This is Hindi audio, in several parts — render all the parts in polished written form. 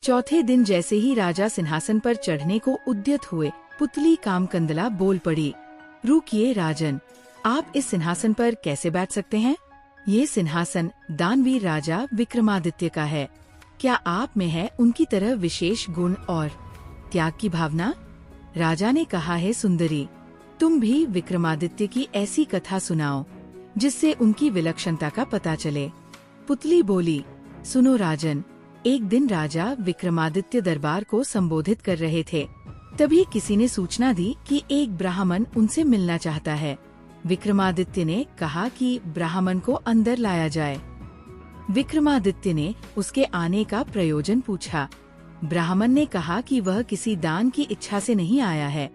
चौथे दिन जैसे ही राजा सिंहासन पर चढ़ने को उद्यत हुए, पुतली कामकंदला बोल पड़ी, रुकिए राजन, आप इस सिंहासन पर कैसे बैठ सकते हैं? ये सिंहासन दानवीर राजा विक्रमादित्य का है। क्या आप में है उनकी तरह विशेष गुण और त्याग की भावना? राजा ने कहा है, सुंदरी, तुम भी विक्रमादित्य की ऐसी कथा सुनाओ जिससे उनकी विलक्षणता का पता चले। पुतली बोली, सुनो राजन, एक दिन राजा विक्रमादित्य दरबार को संबोधित कर रहे थे। तभी किसी ने सूचना दी कि एक ब्राह्मण उनसे मिलना चाहता है। विक्रमादित्य ने कहा कि ब्राह्मण को अंदर लाया जाए। विक्रमादित्य ने उसके आने का प्रयोजन पूछा। ब्राह्मण ने कहा कि वह किसी दान की इच्छा से नहीं आया है,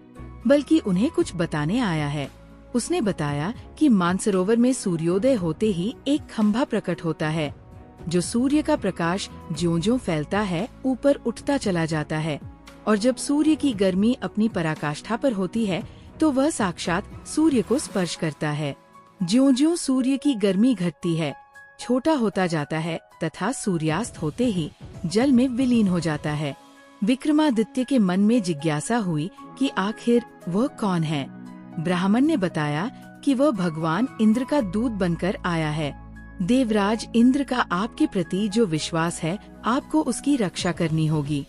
बल्कि उन्हें कुछ बताने आया है। उसने बताया कि मानसरोवर में सूर्योदय होते ही एक खंभा प्रकट होता है, जो सूर्य का प्रकाश ज्यों-ज्यों फैलता है ऊपर उठता चला जाता है, और जब सूर्य की गर्मी अपनी पराकाष्ठा पर होती है तो वह साक्षात सूर्य को स्पर्श करता है। ज्यों-ज्यों सूर्य की गर्मी घटती है, छोटा होता जाता है तथा सूर्यास्त होते ही जल में विलीन हो जाता है। विक्रमादित्य के मन में जिज्ञासा हुई कि आखिर वह कौन है। ब्राह्मण ने बताया कि वह भगवान इंद्र का दूत बनकर आया है। देवराज इंद्र का आपके प्रति जो विश्वास है, आपको उसकी रक्षा करनी होगी।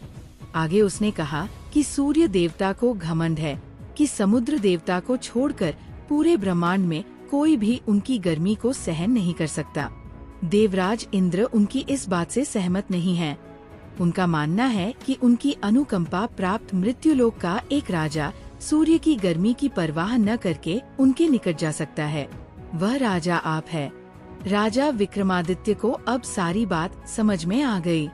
आगे उसने कहा कि सूर्य देवता को घमंड है कि समुद्र देवता को छोड़कर पूरे ब्रह्मांड में कोई भी उनकी गर्मी को सहन नहीं कर सकता। देवराज इंद्र उनकी इस बात से सहमत नहीं है। उनका मानना है कि उनकी अनुकंपा प्राप्त मृत्युलोक का एक राजा सूर्य की गर्मी की परवाह न करके उनके निकट जा सकता है। वह राजा आप है। राजा विक्रमादित्य को अब सारी बात समझ में आ गई।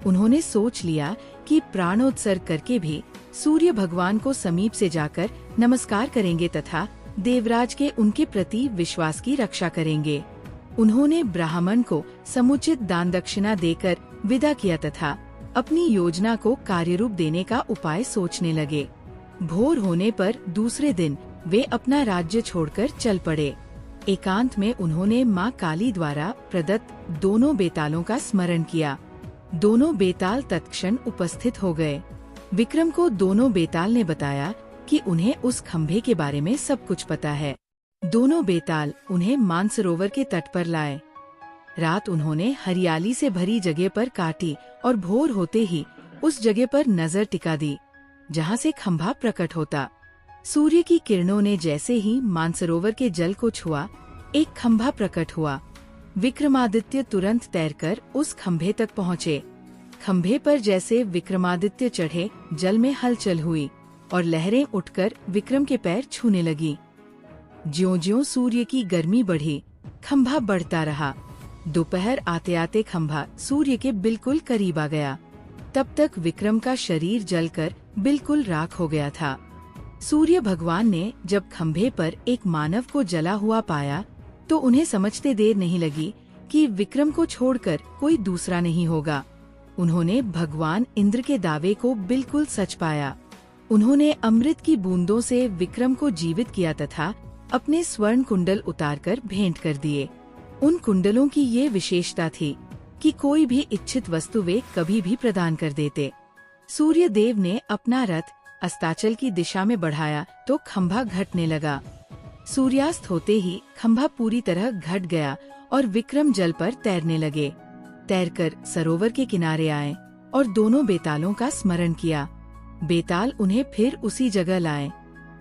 उन्होंने सोच लिया कि प्राणोत्सर्ग करके भी सूर्य भगवान को समीप से जाकर नमस्कार करेंगे तथा देवराज के उनके प्रति विश्वास की रक्षा करेंगे। उन्होंने ब्राह्मण को समुचित दान दक्षिणा देकर विदा किया तथा अपनी योजना को कार्यरूप देने का उपाय सोचने लगे। भोर होने पर दूसरे दिन वे अपना राज्य छोड़कर चल पड़े। एकांत में उन्होंने माँ काली द्वारा प्रदत्त दोनों बेतालों का स्मरण किया। दोनों बेताल तत्क्षण उपस्थित हो गए। विक्रम को दोनों बेताल ने बताया कि उन्हें उस खंभे के बारे में सब कुछ पता है। दोनों बेताल उन्हें मानसरोवर के तट पर लाए। रात उन्होंने हरियाली से भरी जगह पर काटी और भोर होते ही उस जगह पर नजर टिका दी जहाँ से खंभा प्रकट होता। सूर्य की किरणों ने जैसे ही मानसरोवर के जल को छुआ, एक खंभा प्रकट हुआ। विक्रमादित्य तुरंत तैरकर उस खंभे तक पहुँचे। खंभे पर जैसे विक्रमादित्य चढ़े, जल में हलचल हुई और लहरें उठकर विक्रम के पैर छूने लगी। ज्यों-ज्यों सूर्य की गर्मी बढ़ी, खंभा बढ़ता रहा। दोपहर आते आते खंभा सूर्य के बिल्कुल करीब आ गया। तब तक विक्रम का शरीर जलकर बिल्कुल राख हो गया था। सूर्य भगवान ने जब खंभे पर एक मानव को जला हुआ पाया तो उन्हें समझते देर नहीं लगी कि विक्रम को छोड़कर कोई दूसरा नहीं होगा। उन्होंने भगवान इंद्र के दावे को बिल्कुल सच पाया। उन्होंने अमृत की बूंदों से विक्रम को जीवित किया तथा अपने स्वर्ण कुंडल उतारकर भेंट कर दिए। उन कुंडलों की ये विशेषता थी कि कोई भी इच्छित वस्तु वे कभी भी प्रदान कर देते। सूर्य देव ने अपना रथ अस्ताचल की दिशा में बढ़ाया तो खंभा घटने लगा। सूर्यास्त होते ही खंभा पूरी तरह घट गया और विक्रम जल पर तैरने लगे। तैरकर सरोवर के किनारे आए और दोनों बेतालों का स्मरण किया। बेताल उन्हें फिर उसी जगह लाए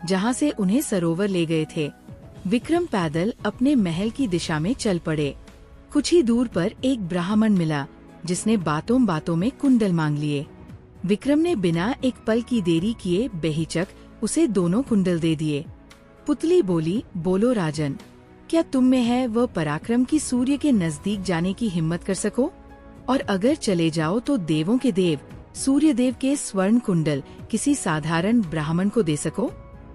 जहाँ से उन्हें सरोवर ले गए थे। विक्रम पैदल अपने महल की दिशा में चल पड़े। कुछ ही दूर पर एक ब्राह्मण मिला जिसने बातों बातों में कुंडल मांग लिए। विक्रम ने बिना एक पल की देरी किए बेहिचक उसे दोनों कुंडल दे दिए। पुतली बोली, बोलो राजन, क्या तुम में है वह पराक्रम की सूर्य के नजदीक जाने की हिम्मत कर सको? और अगर चले जाओ तो देवों के देव सूर्य देव के स्वर्ण कुंडल किसी साधारण ब्राह्मण को दे सको?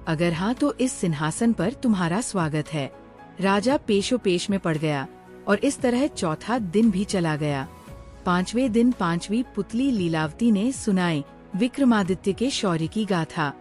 अगर हाँ तो इस सिंहासन पर तुम्हारा स्वागत है। राजा पेशोपेश में पड़ गया और इस तरह चौथा दिन भी चला गया। पांचवें दिन पांचवी पुतली लीलावती ने सुनाई विक्रमादित्य के शौर्य की गाथा।